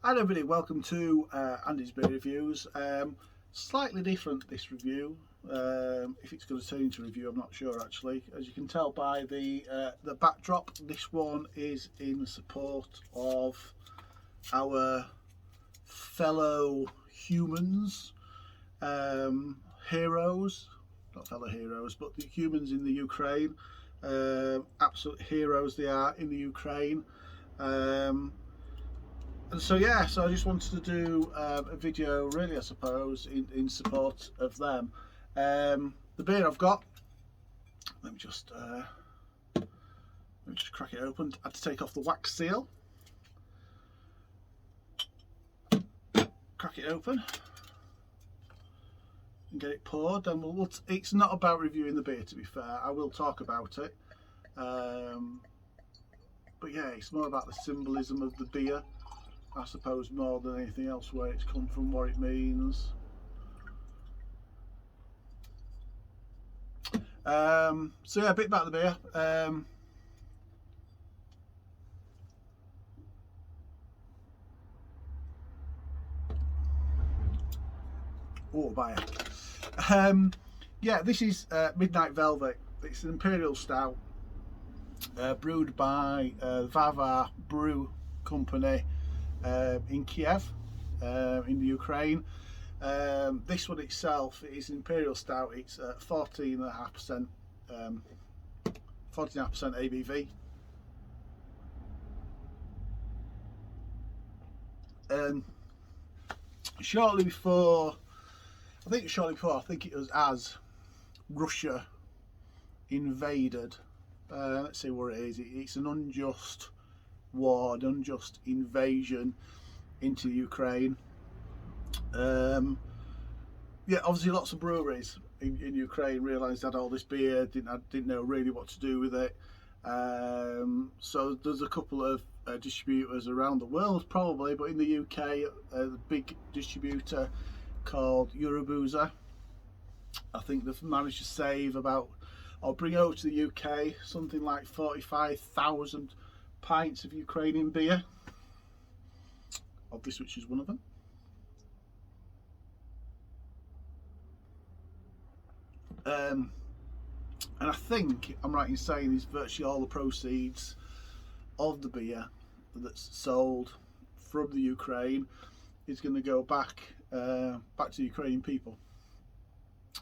Hi everybody, welcome to Andy's Beer Reviews. Slightly different this review. If it's going to turn into a review, I'm not sure actually. As you can tell by the backdrop, this one is in support of our fellow humans, heroes, not fellow heroes, but the humans in the Ukraine. Absolute heroes they are in the Ukraine. And so yeah, so I just wanted to do a video really, I suppose, in support of them. The beer I've got, let me just crack it open. I had to take off the wax seal. Crack it open and get it poured. And it's not about reviewing the beer, to be fair. I will talk about it, but yeah, it's more about the symbolism of the beer, I suppose, more than anything else, where it's come from, what it means. So yeah, a bit about the beer. Buyer. Yeah, this is Midnight Velvet. It's an Imperial Stout, brewed by Varvar Brew company in Kyiv, in the Ukraine. This one itself is an Imperial Stout. It's 14.5% 14.5% ABV. Shortly before, I think it was as Russia invaded, let's see what it is. It's an unjust war, an unjust invasion into Ukraine. Yeah, obviously lots of breweries in Ukraine realised they had all this beer, didn't know really what to do with it. So there's a couple of distributors around the world probably, but in the UK, the big distributor called Euroboozer, I think they've managed to save about, or bring over to the UK, something like 45,000 pints of Ukrainian beer, of this which is one of them. And I think I'm right in saying is virtually all the proceeds of the beer that's sold from the Ukraine is going to go back to the Ukrainian people.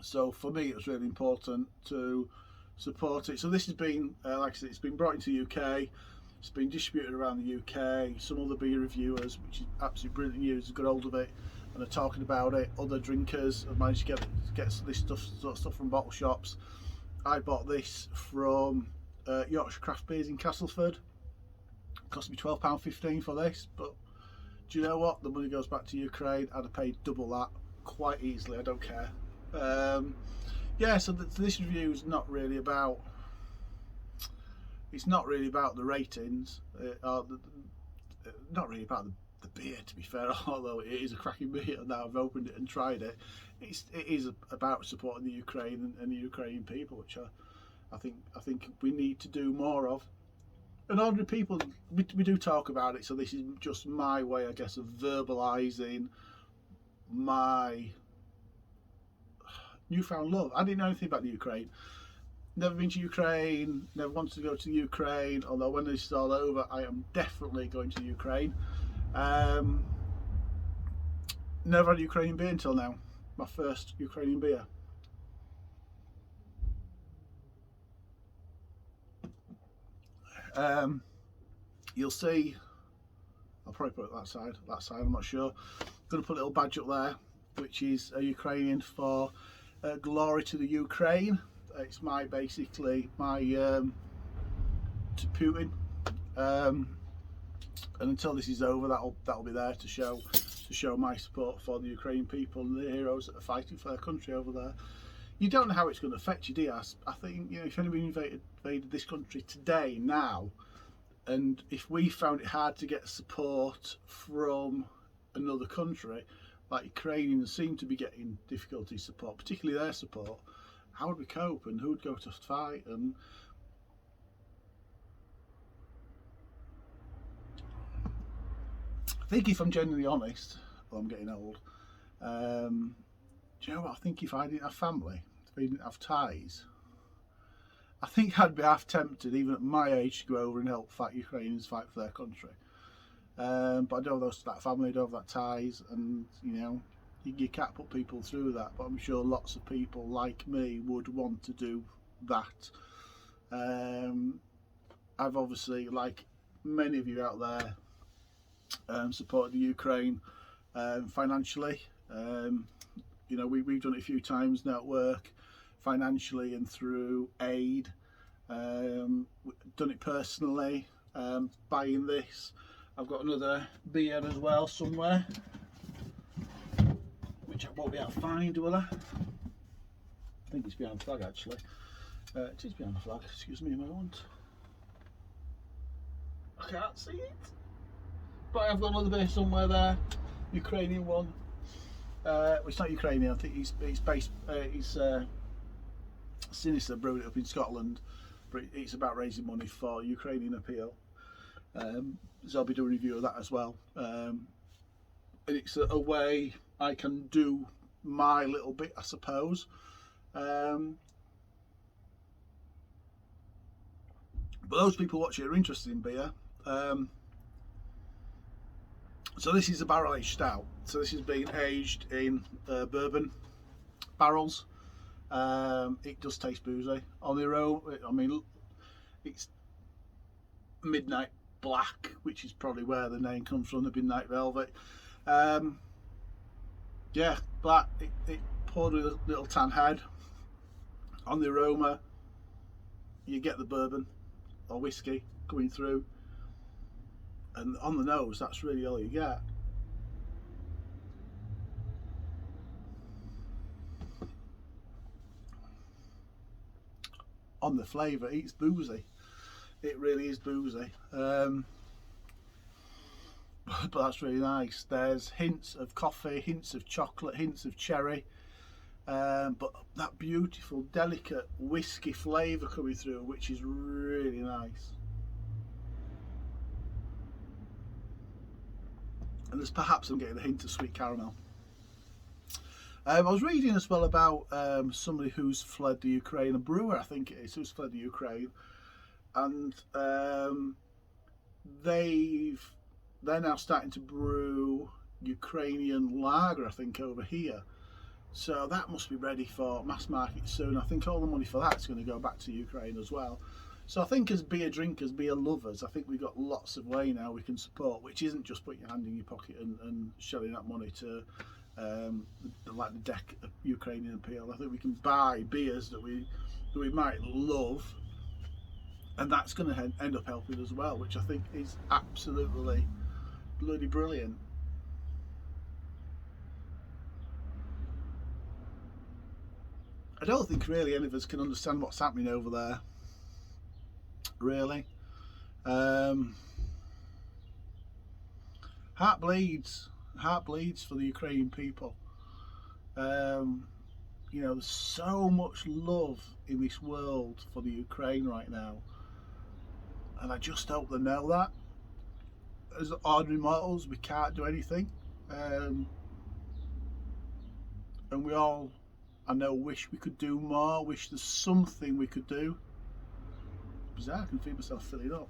So for me, it was really important to support it. So this has been, like I said, it's been brought into the UK. It's been distributed around the UK. Some other beer reviewers, which is absolutely brilliant news, have got hold of it and are talking about it. Other drinkers have managed to get this sort of stuff from bottle shops. I bought this from Yorkshire Craft Beers in Castleford. It cost me £12.15 for this, but do you know what? The money goes back to Ukraine. I'd have paid double that quite easily. I don't care. Yeah, so this review is not really about. It's not really about the ratings, not really about the beer, to be fair. Although it is a cracking beer, now I've opened it and tried it. It is about supporting the Ukraine and the Ukrainian people, which I think we need to do more of. And ordinary people, we do talk about it. So this is just my way, I guess, of verbalising my newfound love. I didn't know anything about the Ukraine. Never been to Ukraine, never wanted to go to the Ukraine, although when this is all over, I am definitely going to the Ukraine. Never had Ukrainian beer until now. My first Ukrainian beer. You'll see, I'll probably put it that side, I'm not sure. I'm going to put a little badge up there, which is a Ukrainian for glory to the Ukraine. It's basically my to Putin, and until this is over, that'll be there to show my support for the Ukrainian people and the heroes that are fighting for their country over there. You don't know how it's going to affect you, do you? I think, you know, if anybody invaded this country today, now, and if we found it hard to get support from another country, like Ukrainians seem to be getting difficulty support, particularly their support, how would we cope, and who would go to fight? And think if I'm genuinely honest, well, I'm getting old. Do you know what? I think if I didn't have family, if I didn't have ties, I think I'd be half tempted, even at my age, to go over and help fight Ukrainians fight for their country. But I don't have that family, I don't have that ties, and you know, you can't put people through that. But I'm sure lots of people like me would want to do that. I've obviously, like many of you out there, supported the Ukraine financially. You know, we've done it a few times now at work, financially and through aid. Done it personally, buying this. I've got another beer as well somewhere, which I won't be able to find, will I? I think it's behind the flag actually. It is behind the flag, excuse me a moment. I can't see it. But I've got another beer somewhere there, Ukrainian one. Well, it's not Ukrainian, I think it's based, it's Sinister brewed it up in Scotland, but it's about raising money for Ukrainian Imperial. So I'll be doing a review of that as well. And it's a way I can do my little bit, I suppose. But those people watching are interested in beer. So this is a barrel aged stout. So this is being aged in bourbon barrels. It does taste boozy on their own. I mean, it's midnight black, which is probably where the name comes from, the midnight velvet. Yeah, black. It poured with a little tan head. On the aroma, you get the bourbon or whiskey coming through, and on the nose, that's really all you get. On the flavour, it's boozy. It really is boozy. But that's really nice. There's hints of coffee, hints of chocolate, hints of cherry, but that beautiful, delicate whiskey flavour coming through, which is really nice. And there's perhaps I'm getting a hint of sweet caramel. I was reading as well about somebody who's fled the Ukraine, a brewer I think it is, who's fled the Ukraine, and they're now starting to brew Ukrainian lager, I think, over here. So that must be ready for mass market soon. I think all the money for that's going to go back to Ukraine as well. So I think as beer drinkers, beer lovers, I think we've got lots of way now we can support, which isn't just putting your hand in your pocket and shelling that money to like the deck of Ukrainian Imperial. I think we can buy beers that we might love, and that's going to end up helping as well, which I think is absolutely bloody brilliant. I don't think really any of us can understand what's happening over there, really. Heart bleeds for the Ukrainian people. You know, there's so much love in this world for the Ukraine right now, and I just hope they know that. As ordinary mortals, we can't do anything, and we all, I know, wish we could do more, wish there's something we could do. Bizarre, I can feel myself filling up.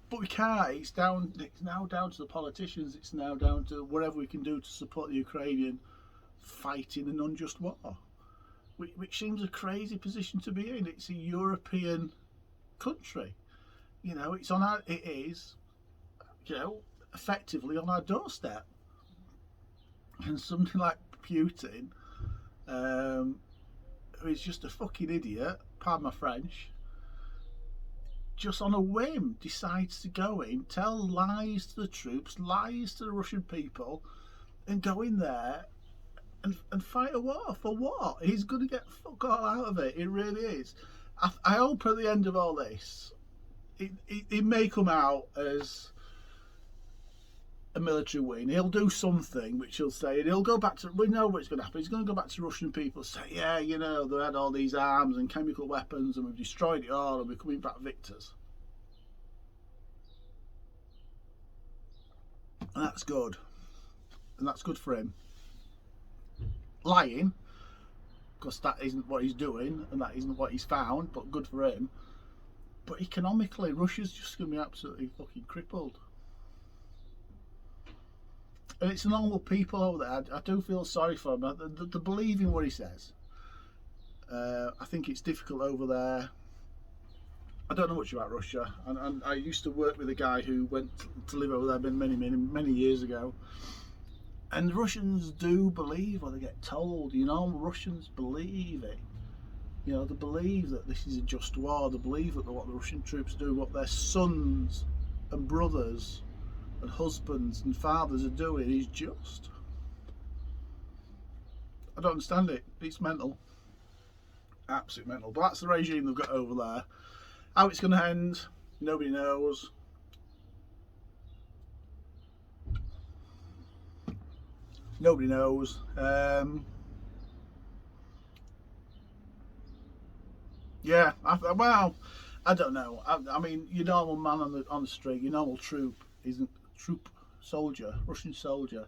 But we can't. It's now down to the politicians. It's now down to whatever we can do to support the Ukrainian fighting an unjust war, which seems a crazy position to be in. It's a European country. You know, it is, you know, effectively on our doorstep. And somebody like Putin, who is just a fucking idiot, pardon my French, just on a whim decides to go in, tell lies to the troops, lies to the Russian people, and go in there and fight a war. For what? He's going to get fuck all out of it. It really is. I hope at the end of all this, it may come out as a military win. He'll do something which he'll say, and he'll go back to, we know what's going to happen, he's going to go back to Russian people and say, yeah, you know, they had all these arms and chemical weapons and we've destroyed it all and we're coming back victors. and that's good, and that's good for him. Lying, because that isn't what he's doing and that isn't what he's found, but good for him. But economically, Russia's just going to be absolutely fucking crippled. And it's normal people over there. I do feel sorry for them. They believe in what he says. I think it's difficult over there. I don't know much about Russia, and I used to work with a guy who went to live over there many years ago. And the Russians do believe what they get told. You know, Russians believe it. You know, they believe that this is a just war. They believe that what the Russian troops do, what their sons and brothers and husbands and fathers are doing, is just. I don't understand it. It's mental. Absolute mental. But that's the regime they've got over there. How it's going to end, nobody knows. Nobody knows. Yeah, well, I don't know. I mean, your normal man on the street, your normal soldier, Russian soldier.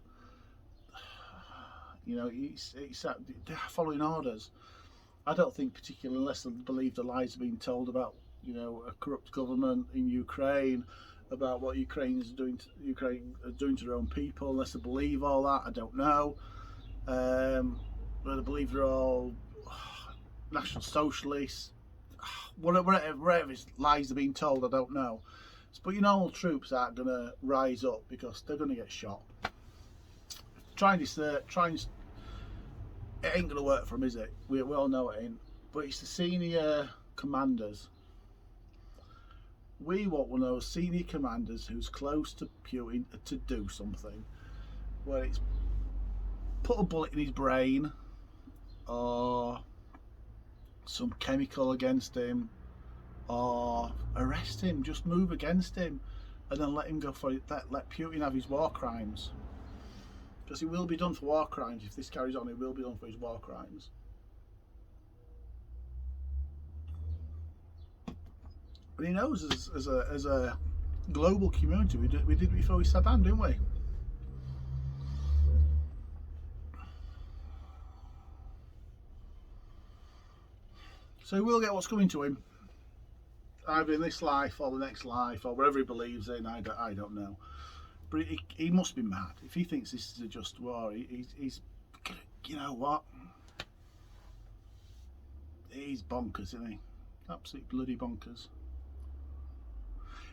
You know, they're following orders. I don't think particularly, unless they believe the lies are being told about, you know, a corrupt government in Ukraine, about what Ukraine are doing to their own people, unless they believe all that. I don't know. Whether they believe they're all National Socialists, whatever lies are being told, I don't know. But your normal troops aren't going to rise up because they're going to get shot. It ain't going to work for them, is it? We all know it ain't. But it's the senior commanders. We want one of those senior commanders who's close to Putin to do something. Where it's put a bullet in his brain, or some chemical against him, or arrest him, just move against him, and then let him go for it. Let Putin have his war crimes. Because he will be done for war crimes. If this carries on, he will be done for his war crimes. But he knows as a global community, we did it before we sat down, didn't we? So he will get what's coming to him, either in this life or the next life or whatever he believes in. I don't know. But he must be mad if he thinks this is a just war. He's you know what? He's bonkers, isn't he? Absolute bloody bonkers.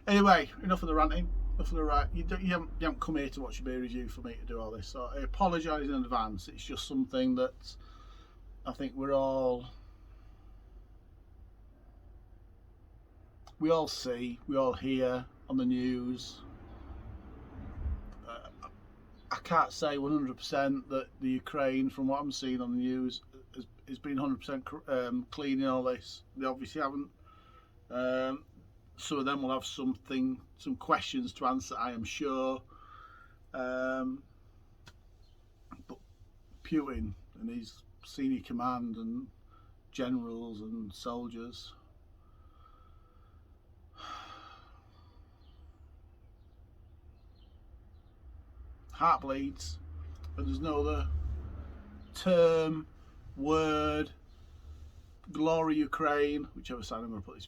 Anyway, enough of the ranting. Enough of the right. You haven't come here to watch a beer review for me to do all this. So I apologise in advance. It's just something that I think we all see, we all hear on the news. I can't say 100% that the Ukraine, from what I'm seeing on the news, has been 100% clean in all this. They obviously haven't. Some of them will have some questions to answer, I am sure. But Putin and his senior command and generals and soldiers, heart bleeds, and there's no other term, word, glory Ukraine, whichever side I'm going to put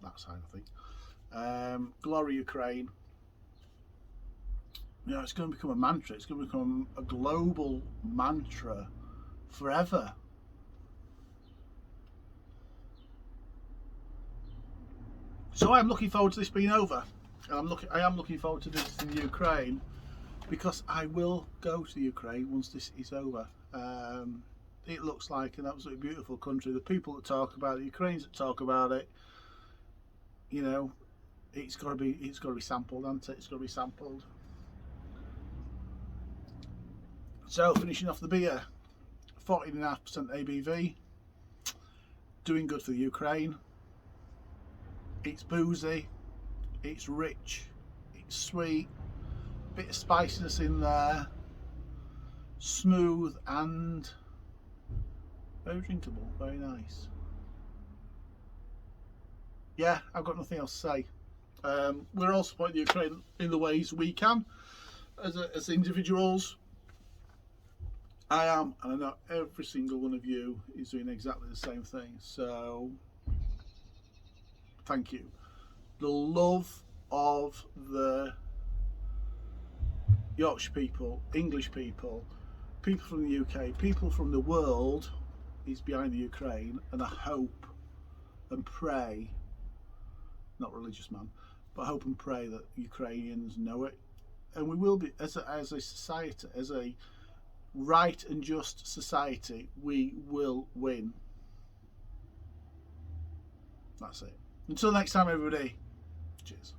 that side, I think. Glory Ukraine. You know, it's going to become a mantra. It's going to become a global mantra forever. So I'm looking forward to this being over. And I am looking forward to this in Ukraine, because I will go to Ukraine once this is over. It looks like an absolutely beautiful country. The people that talk about it, the Ukrainians that talk about it, you know, it's got to be sampled, hasn't it? It's got to be sampled. So finishing off the beer, 14.5% ABV, doing good for the Ukraine. It's boozy, it's rich, it's sweet, bit of spiciness in there, smooth and very drinkable, very nice. Yeah, I've got nothing else to say. We're all supporting the Ukraine in the ways we can. as individuals, I am, and I know every single one of you is doing exactly the same thing. So, thank you. The love of the Yorkshire people, English people, people from the UK, people from the world is behind the Ukraine, and I hope and pray, not religious man, but I hope and pray that Ukrainians know it, and we will be, as a society, as a right and just society, we will win. That's it. Until next time, everybody. Cheers.